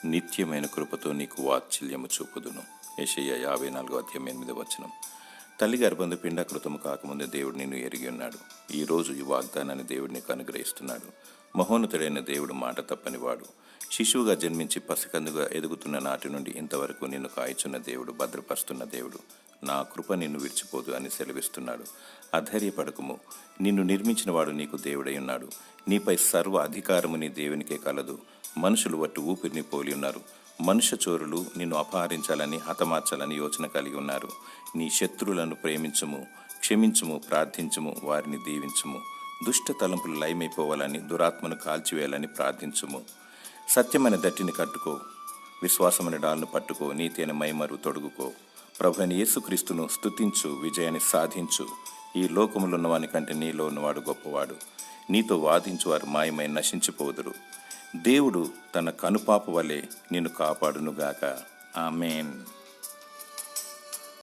నిత్యమైన కృపతో నీకు వాత్సల్యము చూపుదును. యెషయా 54:8. తల్లి గర్భందు పిండాకృతము కాకముందే దేవుడు నిన్ను ఎరిగి ఉన్నాడు. ఈరోజు ఈ వాగ్దానాన్ని దేవుడు నీకు అనుగ్రహిస్తున్నాడు. మహోన్నతుడైన దేవుడు మాట తప్పనివాడు. శిశువుగా జన్మించి పసికందుగా ఎదుగుతున్న నాటి నుండి ఇంతవరకు నిన్ను కాయిచున్న దేవుడు, భద్రపరుస్తున్న దేవుడు. నా కృప నిన్ను విడిచిపోదు అని సెలవిస్తున్నాడు. అధైర్యపడకుము, నిన్ను నిర్మించిన వాడు నీకు దేవుడై ఉన్నాడు. నీపై సర్వ అధికారము నీ దేవునికే కలదు. మనుషులు వట్టి ఊపిరిని పోలి ఉన్నారు. మనుష్య చోరులు నిన్ను అపహరించాలని, హతమార్చాలని యోచన కలిగి ఉన్నారు. నీ శత్రువులను ప్రేమించుము, క్షమించుము, ప్రార్థించుము, వారిని దీవించుము. దుష్ట తలంపులు లయమైపోవాలని, దురాత్మను కాల్చివేయాలని ప్రార్థించుము. సత్యమైన దట్టిని కట్టుకో, విశ్వాసమైన డాల్ను పట్టుకో, నీతి అయిన మైమరు తొడుగుకో. ప్రభువైన యేసుక్రీస్తును స్తుతించు, విజయాన్ని సాధించు. ఈ లోకములో ఉన్నవాని కంటే నీలో ఉన్నవాడు గొప్పవాడు. నీతో వాదించు వారు మాయమై నశించిపోదురు. దేవుడు తన కనుపాప వలె నిన్ను కాపాడునుగాక. ఆమేన్.